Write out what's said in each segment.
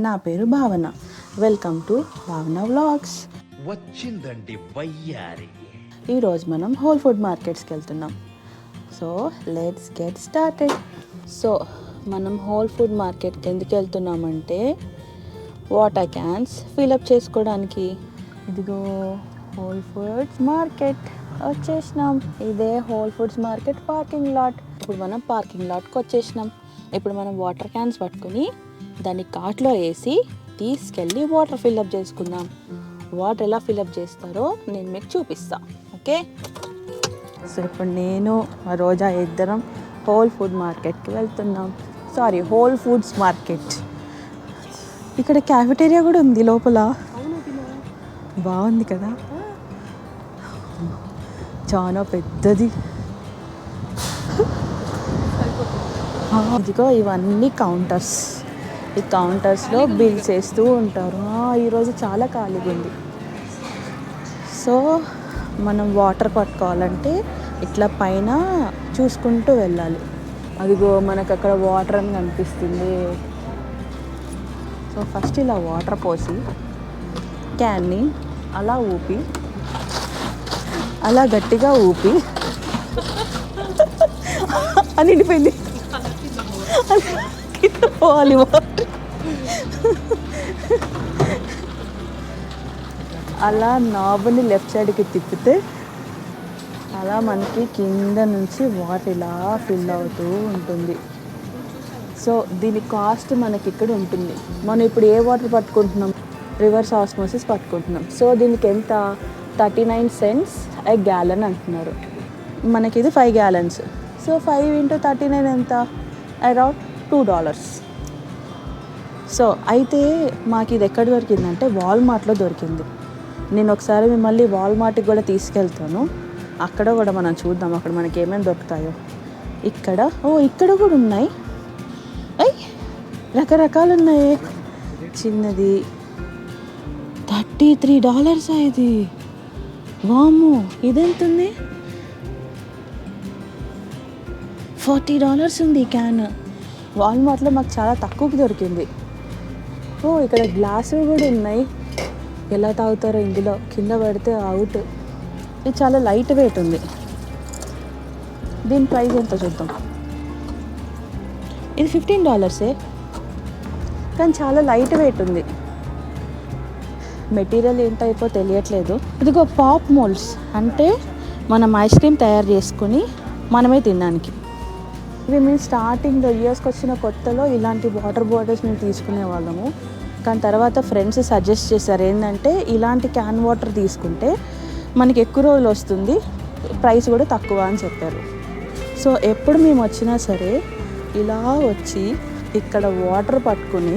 నా పేరు భావన. వెల్కమ్ టు భావన వ్లాగ్స్. వచ్చిందండి వయ్యారి. ఈరోజు మనం హోల్ ఫుడ్ మార్కెట్స్కి వెళ్తున్నాం. So let's get started. So మనం హోల్ ఫుడ్ మార్కెట్కి ఎందుకు వెళ్తున్నామంటే వాటర్ క్యాన్స్ ఫిల్అప్ చేసుకోవడానికి. ఇదిగో హోల్ ఫుడ్స్ మార్కెట్ వచ్చేసినాం. ఇదే whole foods market parking lot. ఇప్పుడు మనం పార్కింగ్ లాట్కి వచ్చేసినాం. ఇప్పుడు మనం వాటర్ క్యాన్స్ పట్టుకుని దాన్ని కార్ట్లో వేసి తీసుకెళ్ళి వాటర్ ఫిల్అప్ చేసుకుందాం. వాటర్ ఎలా ఫిల్అప్ చేస్తారో నేను మీకు చూపిస్తా. ఓకే, సో ఇప్పుడు నేను రోజా ఇద్దరం హోల్ ఫుడ్ మార్కెట్కి వెళ్తున్నాం. Sorry, whole foods market. ఇక్కడ క్యాఫెటేరియా కూడా ఉంది లోపల. బాగుంది కదా, చాలా పెద్దది. ఇదిగో ఇవన్నీ కౌంటర్స్. ఈ కౌంటర్స్లో బిల్స్ వేస్తూ ఉంటారు. ఈరోజు చాలా ఖాళీగా ఉంది. సో మనం వాటర్ పట్టుకోవాలంటే ఇట్లా పైన చూసుకుంటూ వెళ్ళాలి. అదిగో మనకు అక్కడ వాటర్ అని కనిపిస్తుంది. సో ఫస్ట్ ఇలా వాటర్ పోసి క్యాన్ని అలా ఊపి, అలా గట్టిగా ఊపి అని నిండిపోయింది. పోవాలి అలా నాబ్ని లెఫ్ట్ సైడ్కి తిప్పితే అలా మనకి కింద నుంచి వాటర్ ఇలా ఫిల్ అవుతూ ఉంటుంది. సో దీని కాస్ట్ మనకి ఇక్కడ ఉంటుంది. మనం ఇప్పుడు ఏ వాటర్ పట్టుకుంటున్నాం? రివర్స్ ఆస్మోసిస్ పట్టుకుంటున్నాం. సో దీనికి ఎంత? 39 cents a gallon అంటున్నారు. మనకి ఇది 5 gallons. సో 5 into 39 ఎంత? అరౌండ్ $2. సో అయితే మాకు ఇది ఎక్కడ దొరికిందంటే వాల్మార్ట్లో దొరికింది. నేను ఒకసారి మిమ్మల్ని వాల్మార్ట్కి కూడా తీసుకెళ్తాను. అక్కడ కూడా మనం చూద్దాం అక్కడ మనకి ఏమేమి దొరుకుతాయో. ఇక్కడ కూడా ఉన్నాయి. రకరకాలు ఉన్నాయి. చిన్నది $33 ఇది. వాము, ఇదెంతుంది? $40 ఉంది ఈ క్యాన్. వాల్మార్ట్లో మాకు చాలా తక్కువకి దొరికింది. ఇక్కడ గ్లాసులు కూడా ఉన్నాయి. ఎలా తాగుతారో ఇందులో, కింద పడితే అవుట్. ఇది చాలా లైట్ వెయిట్ ఉంది. దీని ప్రైస్ ఎంత చూద్దాం. ఇది $15, కానీ చాలా లైట్ వెయిట్ ఉంది. మెటీరియల్ ఏంటైపో తెలియట్లేదు. ఇదిగో పాప్ మోల్డ్స్, అంటే మనం ఐస్ క్రీమ్ తయారు చేసుకుని మనమే తినడానికి. ఇవి మేము స్టార్టింగ్లో యూఎస్కి వచ్చిన కొత్తలో ఇలాంటి వాటర్ బాటిల్స్ మేము తీసుకునే వాళ్ళము. కానీ తర్వాత ఫ్రెండ్స్ సజెస్ట్ చేశారు ఏంటంటే ఇలాంటి క్యాన్ వాటర్ తీసుకుంటే మనకి ఎక్కువ రోజులు వస్తుంది, ప్రైస్ కూడా తక్కువ అని చెప్పారు. సో ఎప్పుడు మేము వచ్చినా సరే ఇలా వచ్చి ఇక్కడ వాటర్ పట్టుకుని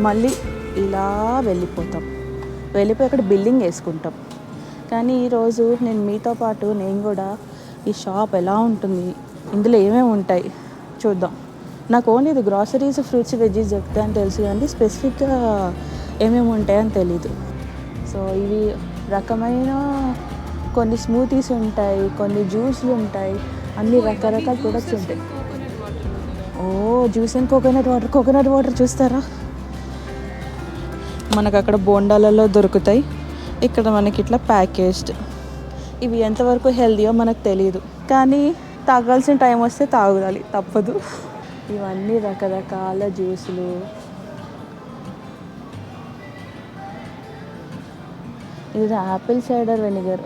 మళ్ళీ ఇలా వెళ్ళిపోయి అక్కడ బిల్లింగ్ వేసుకుంటాం. కానీ ఈరోజు నేను మీతో పాటు నేను కూడా ఈ షాప్ ఎలా ఉంటుంది, ఇందులో ఏమేమి ఉంటాయి చూద్దాం. నాకు ఓన్లీ ఇది గ్రాసరీస్, ఫ్రూట్స్, వెజ్జీస్ దొరుకుతాయని తెలుసు, కానీ స్పెసిఫిక్గా ఏమేమి ఉంటాయని తెలీదు. సో ఇవి రకమైన కొన్ని స్మూతీస్ ఉంటాయి, కొన్ని జ్యూస్లు ఉంటాయి, అన్ని రకరకాల ప్రొడక్ట్స్ ఉంటాయి. జ్యూస్ అండ్ కోకోనట్ వాటర్ చూస్తారా? మనకు అక్కడ బోండాలలో దొరుకుతాయి, ఇక్కడ మనకి ఇట్లా ప్యాకేజ్డ్. ఇవి ఎంతవరకు హెల్దీయో మనకు తెలియదు, కానీ తాగాల్సిన టైం వస్తే తాగాలి, తప్పదు. ఇవన్నీ రకరకాల జ్యూసులు. ఇది Apple cider vinegar,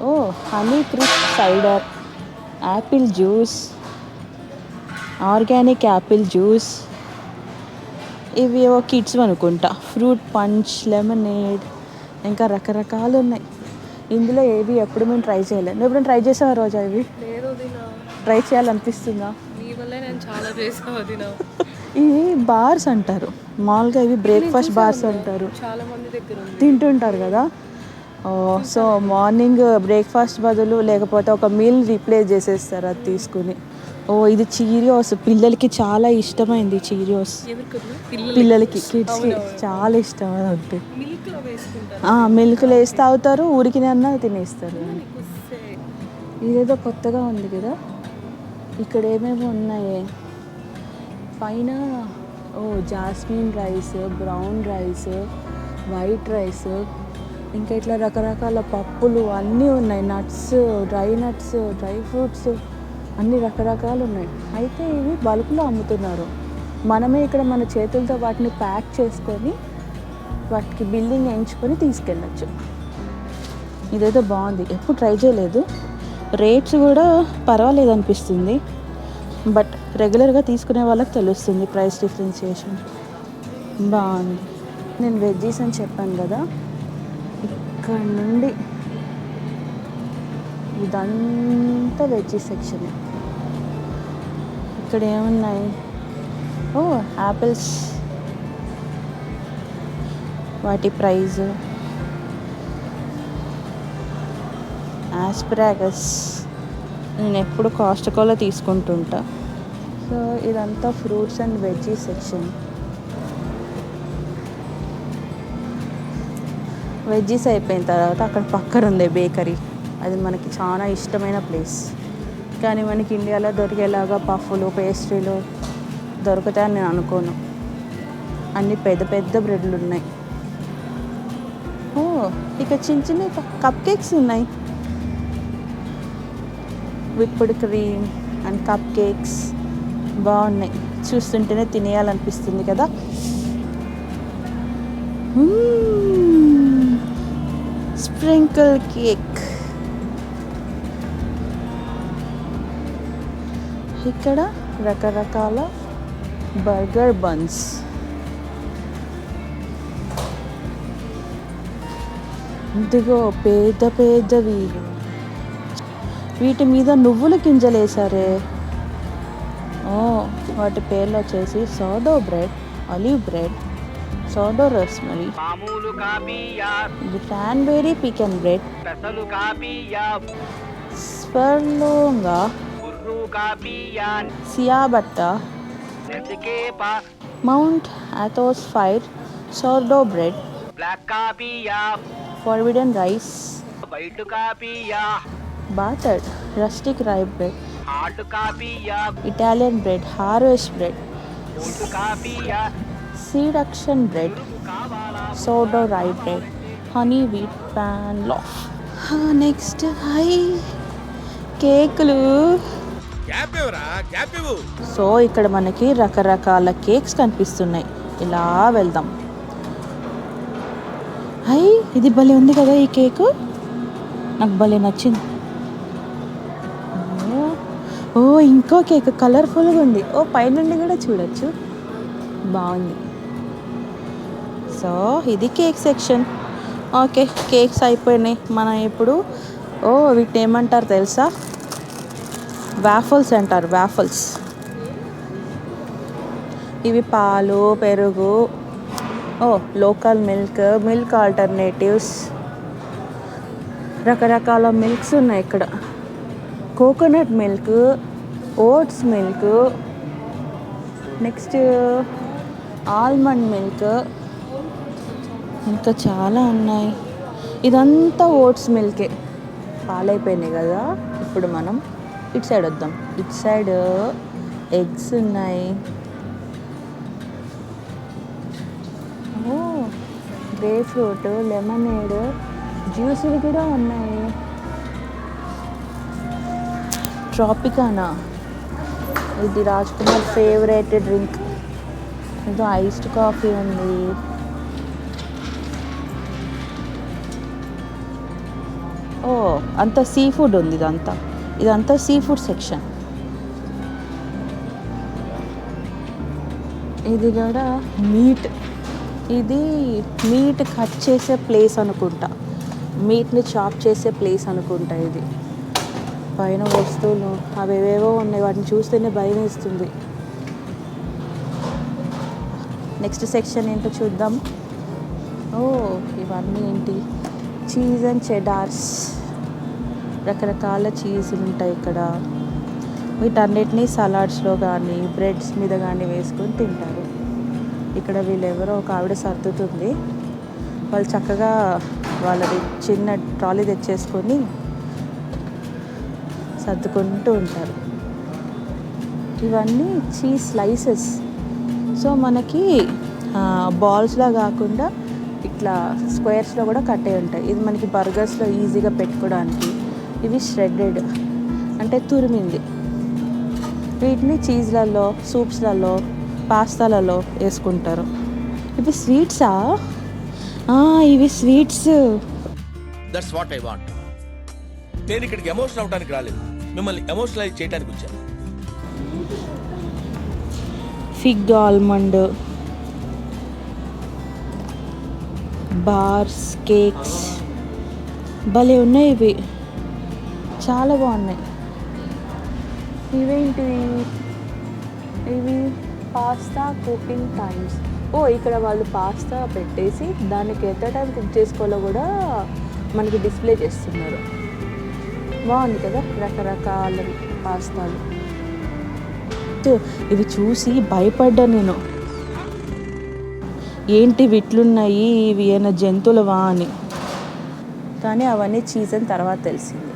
honey crisp cider, Apple juice, organic Apple juice. ఇవి కిడ్స్ అనుకుంటా. ఫ్రూట్ పంచ్, లెమనేడ్, ఇంకా రకరకాలు ఉన్నాయి. ఇందులో ఏవి ఎప్పుడు మేము ట్రై చేయలేదు. నువ్వు ఎప్పుడైనా ట్రై చేసావా రోజా? ఇవి ట్రై చేయాలనిపిస్తుందా? ఇవి బార్స్ అంటారు మామూలుగా. ఇవి బ్రేక్ఫాస్ట్ బార్స్ అంటారు, తింటుంటారు కదా. సో మార్నింగ్ బ్రేక్ఫాస్ట్ బదులు లేకపోతే ఒక మీల్ రీప్లేస్ చేసేస్తారు అది తీసుకుని. ఇది చీరియోస్, పిల్లలకి చాలా ఇష్టమైంది. చీరియోస్ పిల్లలకి, కిడ్స్కి చాలా ఇష్టం. అది ఉంటుంది, మిల్క్లో వేసి తాగుతారు, ఉరికినన్నా తినేస్తారు. ఇదేదో కొత్తగా ఉంది కదా. ఇక్కడ ఏమేమి ఉన్నాయి పైన, oh jasmine rice, brown rice, white rice, ఇంకా ఇట్లా రకరకాల పప్పులు అన్నీ ఉన్నాయి. Nuts, dry nuts, dry fruits అన్ని రకరకాలు ఉన్నాయి. అయితే ఇవి బల్క్లో అమ్ముతున్నారు. మనమే ఇక్కడ మన చేతులతో వాటిని ప్యాక్ చేసుకొని వాటికి బిల్లింగ్ వేయించుకొని తీసుకెళ్ళచ్చు. ఇదేదో బాగుంది, ఎప్పుడు ట్రై చేయలేదు. రేట్స్ కూడా పర్వాలేదు అనిపిస్తుంది, బట్ రెగ్యులర్గా తీసుకునే వాళ్ళకి తెలుస్తుంది ప్రైస్ డిఫరెన్సియేషన్. బాగుంది. నేను వెజ్జీస్ అని చెప్పాను కదా, ఇక్కడ నుండి ఇదంతా వెజ్జీ సెక్షన్. ఇక్కడ ఏమున్నాయి? ఓ యాపిల్స్, వాటి ప్రైజ్. ఆస్పరాగస్ నేను ఎప్పుడు కాస్ట్కోలో తీసుకుంటుంటా. సో ఇదంతా fruits and veggie section. Veggies అయిపోయిన తర్వాత అక్కడ పక్కన ఉంది బేకరీ. అది మనకి చాలా ఇష్టమైన ప్లేస్, కానీ మనకి ఇండియాలో దొరికేలాగా పఫ్ఫులు, పేస్ట్రీలు దొరుకుతాయని నేను అనుకోను. అన్ని పెద్ద పెద్ద బ్రెడ్లు ఉన్నాయి. ఓ ఇక చిన్న చిన్న కప్ కేక్స్ ఉన్నాయి. Whipped cream and cup cakes బాగున్నాయి. చూస్తుంటేనే తినేయాలనిపిస్తుంది కదా. Sprinkle cake. ఇక్కడ రకరకాల బర్గర్ బన్స్. ఇదిగో పెద్ద పెద్దవి, వీటి మీద నువ్వుల గింజలు వేసారే. ఓ వాటి పేర్లు వచ్చేసి sourdough bread, olive bread, sourdough rasmalai, ఇది cranberry pecan bread, Sperlonga, ciabatta, Mount Athos fire sourdough bread, forbidden rice, battered rustic rye bread, Italian bread, harvest bread, seed action bread, sourdough rye bread, honey wheat pan loaf. Next hi కేకులు. So ఇక్కడ మనకి రకరకాల cakes కనిపిస్తున్నాయి. ఇలా వెళ్దాం. High ఇది భలే ఉంది కదా, ఈ కేకు నాకు భలే నచ్చింది. ఓ ఇంకో కేక్ కలర్ఫుల్గా ఉంది. ఓ పైనుండి కూడా చూడొచ్చు, బాగుంది. సో ఇది కేక్ సెక్షన్. ఓకే కేక్స్ అయిపోయినాయి. మనం ఇప్పుడు వీటిని ఏమంటారు తెలుసా? వాఫల్స్ అంటారు, వాఫల్స్. ఇవి పాలు, పెరుగు, లోకల్ మిల్క్, మిల్క్ ఆల్టర్నేటివ్స్, రకరకాల మిల్క్స్ ఉన్నాయి ఇక్కడ. Coconut milk, oats milk, next almond milk, ఇంకా చాలా ఉన్నాయి. ఇదంతా ఓట్స్ మిల్కే. పాలైపోయినాయి కదా, ఇప్పుడు మనం ఇటు సైడ్ వద్దాం. ఇటు సైడ్ ఎగ్స్ ఉన్నాయి. గ్రేప్ ఫ్రూట్, లెమనేడ్ జ్యూసులు కూడా ఉన్నాయి. ట్రాపికానా, ఇది రాజ్ కుమార్ ఫేవరెట్ డ్రింక్. ఏదో ఐస్డ్ కాఫీ ఉంది. అంతా సీ ఫుడ్ ఉంది. ఇదంతా సీ ఫుడ్ సెక్షన్. ఇది కూడా మీట్. ఇది మీట్ కట్ చేసే ప్లేస్ అనుకుంటా, మీట్ని చాప్ చేసే ప్లేస్ అనుకుంటా. ఇది పైన వస్తువులు అవేవేవో ఉన్నాయి, వాటిని చూస్తేనే భయం వేస్తుంది. నెక్స్ట్ సెక్షన్ ఏంటో చూద్దాం. ఇవన్నీ ఏంటి? Cheese and cheddars. రకరకాల చీజులు ఉంటాయి ఇక్కడ. వీటన్నిటినీ సలాడ్స్లో కానీ బ్రెడ్స్ మీద కానీ వేసుకొని తింటారు. ఇక్కడ వీళ్ళెవరో ఒక ఆవిడ సర్దుతుంది. వాళ్ళు చక్కగా వాళ్ళది చిన్న ట్రాలీ తెచ్చేసుకొని సర్దుకుంటూ ఉంటారు. ఇవన్నీ చీజ్ స్లైసెస్. సో మనకి బాల్స్లా కాకుండా ఇట్లా స్క్వేర్స్లో కూడా కట్టే ఉంటాయి. ఇది మనకి బర్గర్స్లో ఈజీగా పెట్టుకోవడానికి. ఇవి ష్రెడెడ్ అంటే తురిమింది. వీటిని చీజ్లలో, సూప్స్లలో, పాస్తాలలో వేసుకుంటారు. ఇవి స్వీట్సా? ఇవి sweets. That's what I want. నేను ఇక్కడికి ఎమోషనల్ అవడానికి రాలేదు, మిమ్మల్ని ఎమోషనలైజ్ చేయడానికి వచ్చాను. ఫిగ్ ఆల్మండ్ బార్స్, కేక్స్ భలే ఉన్నాయి. ఇవి చాలా బాగున్నాయి. ఇవేంటివి? ఇవి పాస్తా కుకింగ్ టైమ్స్. ఇక్కడ వాళ్ళు పాస్తా పెట్టేసి దానికి ఎంత టైం కుక్ చేసుకోవాలో కూడా మనకి డిస్ప్లే చేస్తున్నారు. బాగుంది కదా, రకరకాల పాస్తాలు. ఇవి చూసి భయపడ్డా నేను, ఏంటి ఇట్లున్నాయి, ఇవి ఏమైనా జంతువులవా అని. కానీ అవన్నీ చీజ్ అని తర్వాత తెలిసింది.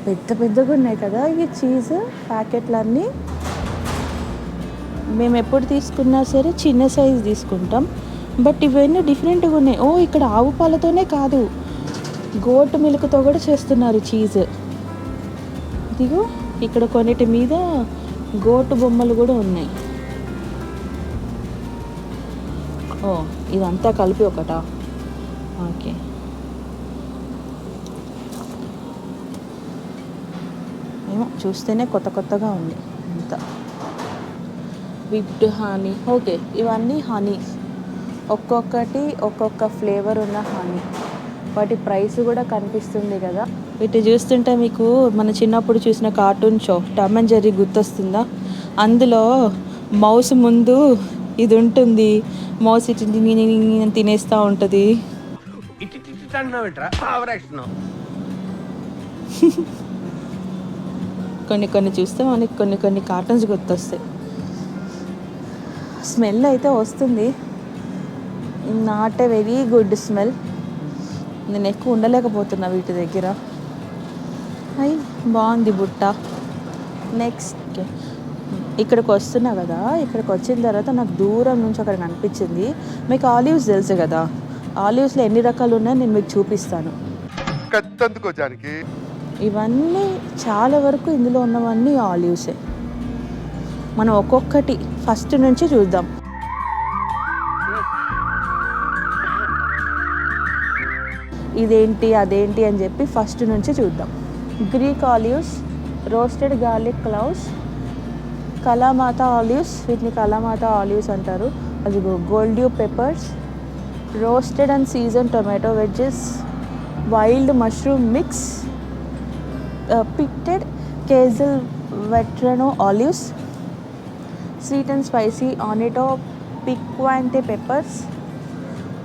పెద్ద పెద్దగా ఉన్నాయి కదా ఈ చీజ్ ప్యాకెట్లన్నీ. మేము ఎప్పుడు తీసుకున్నా సరే చిన్న సైజు తీసుకుంటాం, బట్ ఇవన్నీ డిఫరెంట్గా ఉన్నాయి. ఇక్కడ ఆవు పాలతోనే కాదు, గోట్ మిల్క్తో కూడా చేస్తున్నారు చీజ్. ఇదిగో ఇక్కడ కొన్నిటి మీద గోటు బొమ్మలు కూడా ఉన్నాయి. ఇదంతా కలిపి ఒకటా? ఓకే. ఏమో చూస్తేనే కొత్త కొత్తగా ఉంది అంతా. Whipped honey. ఓకే, ఇవన్నీ హనీ, ఒక్కొక్కటి ఒక్కొక్క ఫ్లేవర్ ఉన్న హనీ. వాటి ప్రైస్ కూడా కనిపిస్తుంది కదా. వీటి చూస్తుంటే మీకు మన చిన్నప్పుడు చూసిన cartoon show Tom and Jerry గుర్తొస్తుందా? అందులో మౌస్ ముందు ఇది ఉంటుంది, మౌస్ ఇటు తినేస్తూ ఉంటుంది. కొన్ని చూస్తే మనకి కొన్ని కార్టూన్స్ గుర్తొస్తాయి. స్మెల్ అయితే వస్తుంది, not a very good smell. నేను ఎక్కువ ఉండలేకపోతున్నా వీటి దగ్గర. బాగుంది బుట్ట. నెక్స్ట్ ఇక్కడికి వస్తున్నా కదా, ఇక్కడికి వచ్చిన తర్వాత నాకు దూరం నుంచి అక్కడ కనిపించింది. మీకు ఆలివ్స్ తెలుసు కదా, ఆలివ్స్లో ఎన్ని రకాలు ఉన్నాయో నేను మీకు చూపిస్తాను. ఇవన్నీ చాలా వరకు ఇందులో ఉన్నవన్నీ ఆలివ్సే. మనం ఒక్కొక్కటి ఫస్ట్ నుంచి చూద్దాం. ఇదేంటి అదేంటి అని చెప్పి ఫస్ట్ నుంచి చూద్దాం. Greek olives, roasted garlic cloves, Kalamata olives, వీటిని కలామాతా ఆలివ్స్ అంటారు. అది goldie peppers, roasted and season tomato wedges, wild mushroom mix, pitted Castelvetrano olives, sweet and spicy anito piquante peppers,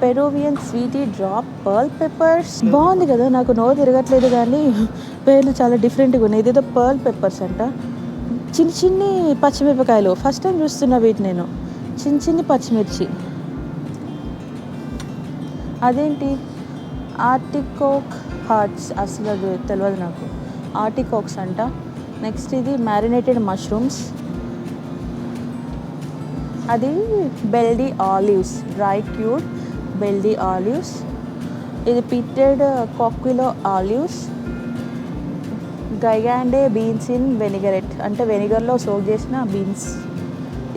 Peruvian sweety drop pearl peppers. బాగుంది కదా, నాకు నోరు తిరగట్లేదు కానీ పేర్లు చాలా డిఫరెంట్గా ఉన్నాయి. ఇదేదో పర్ల్ పెప్పర్స్ అంట. చిన్ని పచ్చిమిరపకాయలు, ఫస్ట్ టైం చూస్తున్నా వీటి నేను. చిన్ని పచ్చిమిర్చి. అదేంటి ఆర్టికోక్ హార్ట్స్, అసలు అది తెలియదు నాకు. ఆర్టికోక్స్ అంట. నెక్స్ట్ ఇది మ్యారినేటెడ్ మష్రూమ్స్, అది Beldi olives, dry cured Beldi olives. ఇది pitted Cuquillo olives, gigante beans in vinaigrette, అంటే వెనిగర్లో సోక్ చేసిన బీన్స్.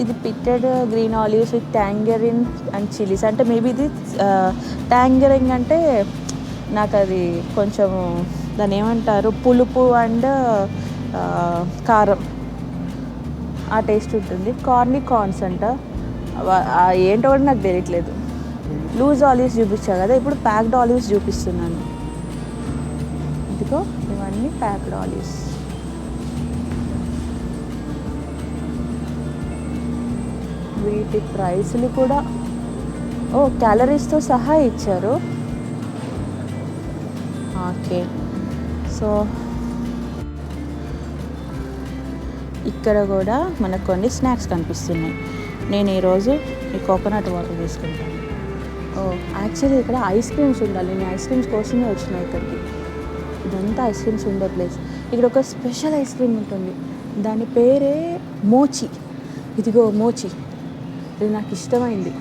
ఇది pitted green olives with tangerine and chillies. అంటే మేబీ ఇది ట్యాంగరింగ్ అంటే నాకు అది కొంచెం దాన్ని ఏమంటారు, పులుపు అండ్ కారం ఆ టేస్ట్ ఉంటుంది. కార్న్స్ అంట, ఏంటో కూడా నాకు తెలియట్లేదు. లూజ్ ఆలివ్స్ చూపించాను కదా, ఇప్పుడు ప్యాక్డ్ ఆలివ్స్ చూపిస్తున్నాను. ఇదిగో ఇవన్నీ ప్యాక్డ్ ఆలివ్స్. వీటి ప్రైస్లు కూడా క్యాలరీస్తో సహా ఇచ్చారు. ఓకే, సో ఇక్కడ కూడా మనకు కొన్ని స్నాక్స్ కనిపిస్తున్నాయి. నేను ఈరోజు ఈ కోకోనట్ వాటర్ తీసుకుంటాను. యాక్చువల్లీ ఇక్కడ ఐస్ క్రీమ్స్ ఉండాలి. నేను ఐస్ క్రీమ్స్ కోసమే వచ్చినా ఇక్కడికి. ఇదంతా ఐస్ క్రీమ్స్ ఉండే ప్లేస్. ఇక్కడ ఒక స్పెషల్ ఐస్ క్రీమ్ ఉంటుంది, దాని పేరే మోచి. ఇదిగో మోచి. ఇది నాకు ఇష్టమైంది.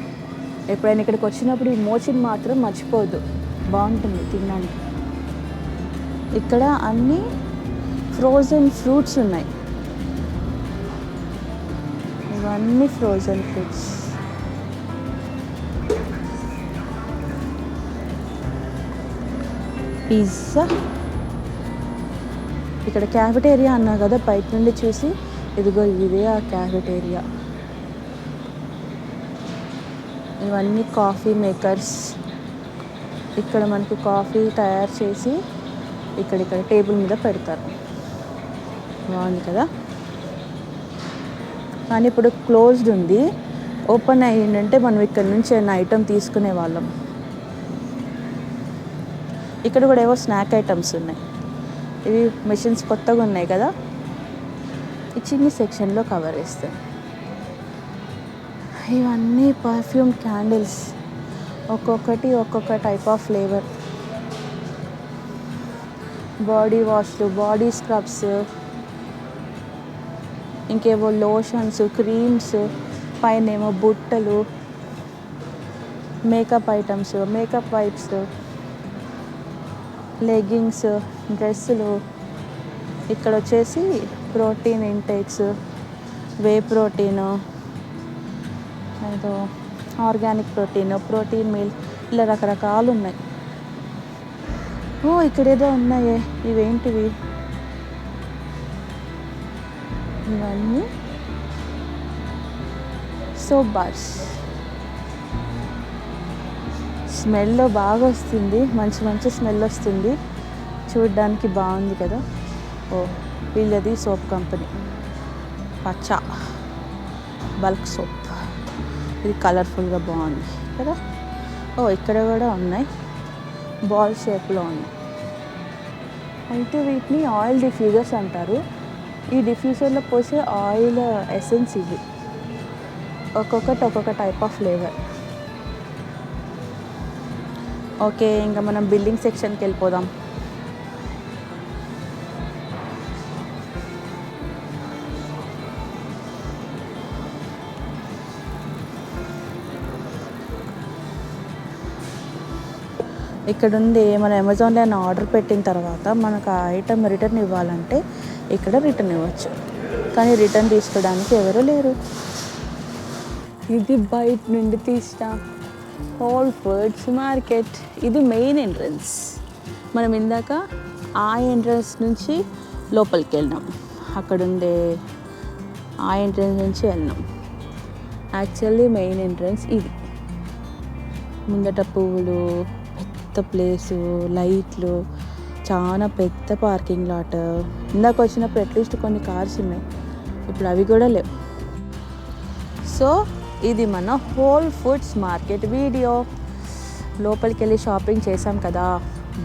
ఎప్పుడైనా ఇక్కడికి వచ్చినప్పుడు ఈ మోచిని మాత్రం మర్చిపోవద్దు, బాగుంటుంది తినడానికి. ఇక్కడ అన్ని ఫ్రోజన్ ఫ్రూట్స్ ఉన్నాయి. ఇవన్నీ ఫ్రోజన్ ఫ్రూట్స్. పిజ్జా. ఇక్కడ క్యాఫెటేరియా అన్నా కదా బయట నుండి చూసి, ఇదిగో ఇదే ఆ క్యాఫెటేరియా. ఇవన్నీ కాఫీ మేకర్స్. ఇక్కడ మనకు కాఫీ తయారు చేసి ఇక్కడ టేబుల్ మీద పెడతారు. బాగుంది కదా. కానీ ఇప్పుడు క్లోజ్డ్ ఉంది. ఓపెన్ అయ్యిందంటే మనం ఇక్కడ నుంచి ఏమైనా ఐటమ్ తీసుకునే వాళ్ళం. ఇక్కడ కూడా ఏవో స్నాక్ ఐటమ్స్ ఉన్నాయి. ఇవి మెషిన్స్ కొత్తగా ఉన్నాయి కదా, ఈ చిన్ని సెక్షన్లో కవర్ చేస్తాను. ఇవన్నీ పర్ఫ్యూమ్ క్యాండిల్స్, ఒక్కొక్కటి ఒక్కొక్క టైప్ ఆఫ్ ఫ్లేవర్. బాడీ వాష్లు, బాడీ స్క్రబ్స్, ఇంకేవో లోషన్స్, క్రీమ్స్, పైన ఏమో బుట్టలు, makeup items, makeup wipes, leggings, డ్రెస్సులు. ఇక్కడ వచ్చేసి ప్రోటీన్ ఇంటేక్స్, వే ప్రోటీన్, ఏదో ఆర్గానిక్ ప్రోటీన్ మీల్, ఇలా రకరకాలు ఉన్నాయి. ఇక్కడ ఏదో ఉన్నాయే, ఇవేంటివి? ఇవన్నీ సోప్ బార్స్. స్మెల్ బాగా వస్తుంది, మంచి మంచి స్మెల్ వస్తుంది, చూడడానికి బాగుంది కదా. వీళ్ళది సోప్ కంపెనీ, పచ్చ బల్క్ సోప్. ఇది కలర్ఫుల్గా బాగుంది కదా. ఇక్కడ కూడా ఉన్నాయి, బాల్ షేప్లో ఉన్నాయి. అయితే వీటిని ఆయిల్ డిఫ్యూజర్స్ అంటారు. ఈ డిఫ్యూజర్లో పోసే ఆయిల్ ఎసెన్స్ ఇది. ఒక్కొక్కటి ఒక్కొక్క టైప్ ఆఫ్ ఫ్లేవర్. ఓకే, ఇంకా మనం బిల్డింగ్ సెక్షన్కి వెళ్ళిపోదాం. ఇక్కడ ఉంది, మనం అమెజాన్లో ఏమైనా ఆర్డర్ పెట్టిన తర్వాత మనకు ఆ ఐటమ్ రిటర్న్ ఇవ్వాలంటే ఇక్కడ రిటర్న్ ఇవ్వచ్చు. కానీ రిటర్న్ తీసుకోవడానికి ఎవరు లేరు. ఇది బయట నుండి తీసిన హోల్ ఫుడ్స్ మార్కెట్. ఇది మెయిన్ ఎంట్రన్స్. మనం ఇందాక ఆ ఎంట్రన్స్ నుంచి లోపలికి వెళ్ళినాం, అక్కడ ఉండే ఆ ఎంట్రన్స్ నుంచి వెళ్ళినాం. యాక్చువల్లీ మెయిన్ ఎంట్రన్స్ ఇది. ముందట పువ్వులు, పెద్ద ప్లేసు, లైట్లు, చాలా పెద్ద పార్కింగ్ లాట్. ఇందాక వచ్చినప్పుడు అట్లీస్ట్ కొన్ని కార్స్ ఉన్నాయి, ఇప్పుడు అవి కూడా లేవు. సో ఇది మన హోల్ ఫుడ్స్ మార్కెట్ వీడియో. లోపలికి వెళ్ళి షాపింగ్ చేసాం కదా,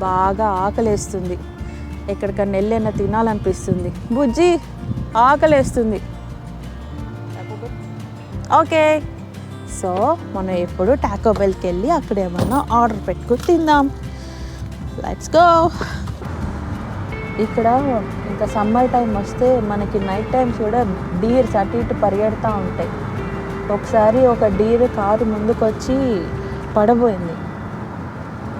బాగా ఆకలేస్తుంది. ఎక్కడికన్నా వెళ్ళైనా తినాలనిపిస్తుంది. బుజ్జి ఆకలేస్తుంది. ఓకే, సో మనం ఎప్పుడు టాకో బెల్కి వెళ్ళి అక్కడ ఏమన్నా ఆర్డర్ పెట్టుకుని తిందాం. Let's go. ఇక్కడ ఇంకా సమ్మర్ టైం వస్తే మనకి నైట్ టైమ్స్ కూడా డీర్స్ అటు ఇటు పరిగెడుతూ ఉంటాయి. ఒకసారి ఒక డీర్ కారు ముందుకు వచ్చి పడబోయింది.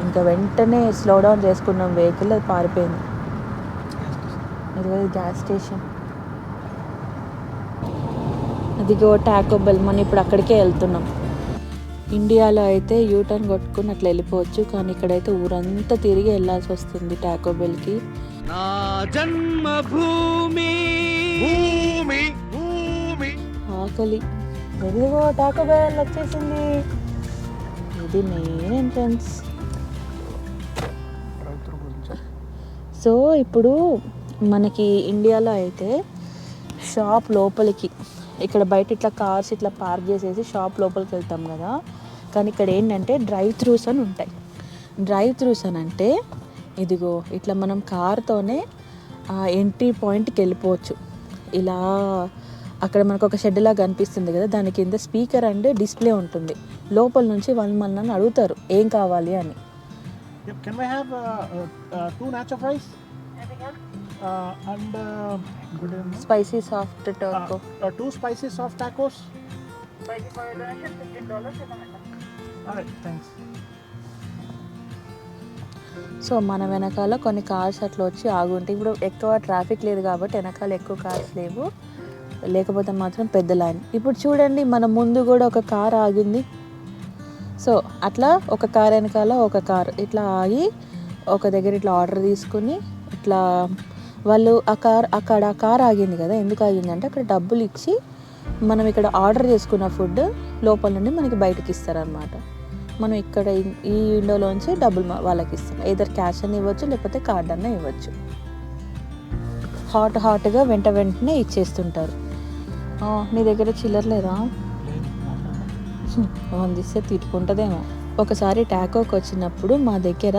ఇంకా వెంటనే స్లో డౌన్ చేసుకున్నాం వెహికల్, అది పారిపోయింది. ఇది గ్యాస్ స్టేషన్. అదిగో టాకో బెల్. మనం ఇప్పుడు అక్కడికే వెళ్తున్నాం. ఇండియాలో అయితే యూటర్న్ కొట్టుకుని అట్లా వెళ్ళిపోవచ్చు, కానీ ఇక్కడైతే ఊరంతా తిరిగి వెళ్ళాల్సి వస్తుంది టాకో బెల్కి. నా జన్మభూమి భూమి భూమి. ఆకలి. ఎదిగో టాకో బెల్ వచ్చేసింది. ఇది మెయిన్ ఎంట్రన్స్. సో ఇప్పుడు మనకి ఇండియాలో అయితే షాప్ లోపలికి, ఇక్కడ బయట ఇట్లా కార్స్ ఇట్లా పార్క్ చేసేసి షాప్ లోపలికి వెళ్తాం కదా, కానీ ఇక్కడ ఏంటంటే డ్రైవ్ త్రూస్ అని ఉంటాయి. డ్రైవ్ త్రూస్ అని అంటే ఇదిగో ఇట్లా మనం కార్తోనే ఎంట్రీ పాయింట్కి వెళ్ళిపోవచ్చు. ఇలా అక్కడ మనకు ఒక షెడ్ లాగా కనిపిస్తుంది కదా, దాని కింద స్పీకర్ అండ్ డిస్ప్లే ఉంటుంది. లోపల నుంచి వాళ్ళు మనల్ని అడుగుతారు ఏం కావాలి అని. Can I have 2 nacho fries? And spicy soft Taco. 2 spicy soft tacos. All right, thanks. So మన వెనకాల కొన్ని కార్స్ అట్లా వచ్చి ఆగుంటాయి. ఇప్పుడు ఎక్కువ ట్రాఫిక్ లేదు కాబట్టి వెనకాల ఎక్కువ కార్స్ లేవు, లేకపోతే మాత్రం పెద్ద లైన్. ఇప్పుడు చూడండి మన ముందు కూడా ఒక కార్ ఆగింది. సో అట్లా ఒక కార్ వెనకాల ఒక కార్ ఇట్లా ఆగి ఒక దగ్గర ఇట్లా ఆర్డర్ తీసుకుని ఇట్లా వాళ్ళు అక్కడ కార్ ఆగింది కదా, ఎందుకు ఆగిందంటే అక్కడ డబ్బులు ఇచ్చి మనం ఇక్కడ ఆర్డర్ చేసుకున్న ఫుడ్ లోపల నుండి మనకి బయటకి ఇస్తారనమాట. మనం ఇక్కడ ఈ విండోలోంచి డబ్బులు వాళ్ళకి ఇస్తాం. ఏదర్ క్యాష్ అని ఇవ్వచ్చు, లేకపోతే కార్డ్ అన్న ఇవ్వచ్చు. హాట్గా వెంటనే ఇచ్చేస్తుంటారు. నీ దగ్గర చిల్లర లేదా? అందిస్తే తిట్టుకుంటుందేమో. ఒకసారి టాకోకి వచ్చినప్పుడు మా దగ్గర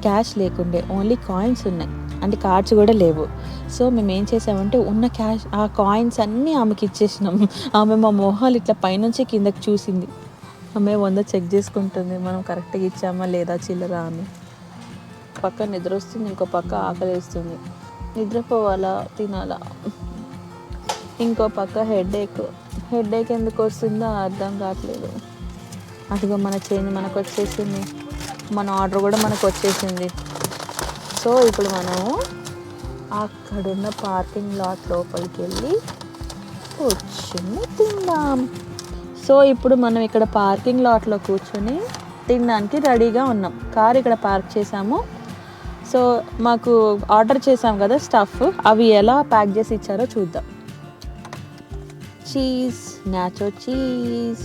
క్యాష్ లేకుండే, ఓన్లీ కాయిన్స్ ఉన్నాయి, అంటే కార్డ్స్ కూడా లేవు. సో మేము ఏం చేసామంటే ఉన్న క్యాష్ ఆ కాయిన్స్ అన్నీ ఆమెకి ఇచ్చేసినాం. ఆమె మా మొహాలు ఇట్లా పైనుంచి కిందకి చూసింది. ఆమె 100 చెక్ చేసుకుంటుంది మనం కరెక్ట్గా ఇచ్చామా లేదా చిల్లర అని. పక్క నిద్ర వస్తుంది, ఇంకో పక్క ఆకలి వేస్తుంది. నిద్రపోవాలా తినాలా, ఇంకో పక్క హెడేక్ ఎందుకు వస్తుందో అర్థం కావట్లేదు. అదిగో మన చేంజ్ మనకు వచ్చేసింది, మన ఆర్డర్ కూడా మనకు వచ్చేసింది. సో ఇప్పుడు మనము అక్కడున్న పార్కింగ్ లాట్ లోపలికి వెళ్ళి కూర్చుని తిందాం. సో ఇప్పుడు మనం ఇక్కడ పార్కింగ్ లాట్లో కూర్చొని తినడానికి రెడీగా ఉన్నాం. కార్ ఇక్కడ పార్క్ చేసాము. సో మాకు ఆర్డర్ చేసాం కదా స్టఫ్, అవి ఎలా ప్యాక్ చేసి ఇచ్చారో చూద్దాం. చీజ్, నాచో చీజ్,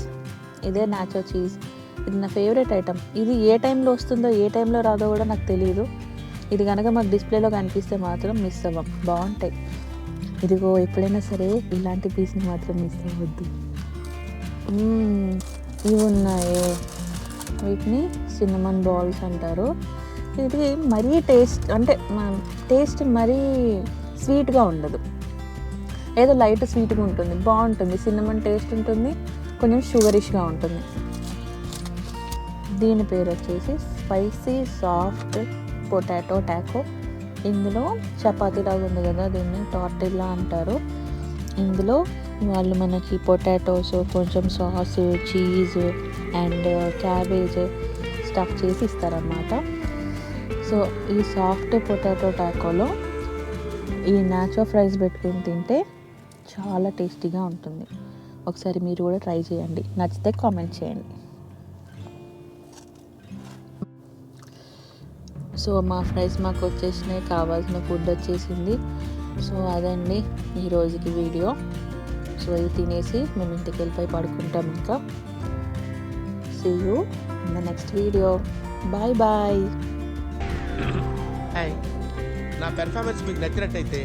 ఇదే నాచో చీజ్. ఇది నా ఫేవరెట్ ఐటమ్. ఇది ఏ టైంలో వస్తుందో ఏ టైంలో రాదో కూడా నాకు తెలియదు. ఇది కనుక మాకు డిస్ప్లేలో కనిపిస్తే మాత్రం మిస్ అవ్వం, బాగుంటాయి. ఇదిగో ఎప్పుడైనా సరే ఇలాంటి పీస్ని మాత్రం మిస్ అవ్వద్దు. ఇవి ఉన్నాయి, వీటిని సిన్నమన్ బాల్స్ అంటారు. ఇది మరీ టేస్ట్ మరీ స్వీట్గా ఉండదు, ఏదో లైట్ స్వీట్గా ఉంటుంది, బాగుంటుంది. సిన్నమన్ టేస్ట్ ఉంటుంది, కొంచెం షుగరిష్గా ఉంటుంది. దీని పేరు వచ్చేసి స్పైసీ సాఫ్ట్ పొటాటో టాకో. ఇందులో చపాతీలాగా ఉంది కదా, దీన్ని టార్టిల్లా అంటారు. ఇందులో వాళ్ళు మనకి పొటాటోస్, కొంచెం sauce, cheese and cabbage stuff చేసి ఇస్తారన్నమాట. సో ఈ సాఫ్ట్ పొటాటో టాకోలో ఈ నాచో ఫ్రైస్ పెట్టుకుని తింటే చాలా టేస్టీగా ఉంటుంది. ఒకసారి మీరు కూడా ట్రై చేయండి, నచ్చితే కామెంట్ చేయండి. సో మా ఫ్రైస్ మాకు వచ్చేసినాయి, కావాల్సిన ఫుడ్ వచ్చేసింది. సో అదండి ఈ రోజుకి వీడియో. సో ఇది తినేసి మేము ఇంటికి వెళ్ళిపోయి పడుకుంటాం. ఇంకా see you in the next video. Bye bye. Hi, నా పెర్ఫార్మెన్స్ మీకు నచ్చినట్టయితే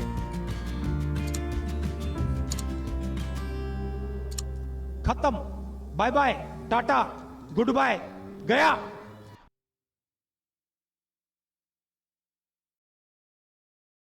खत्म, बाय बाय, टाटा, गुड बाय, गया.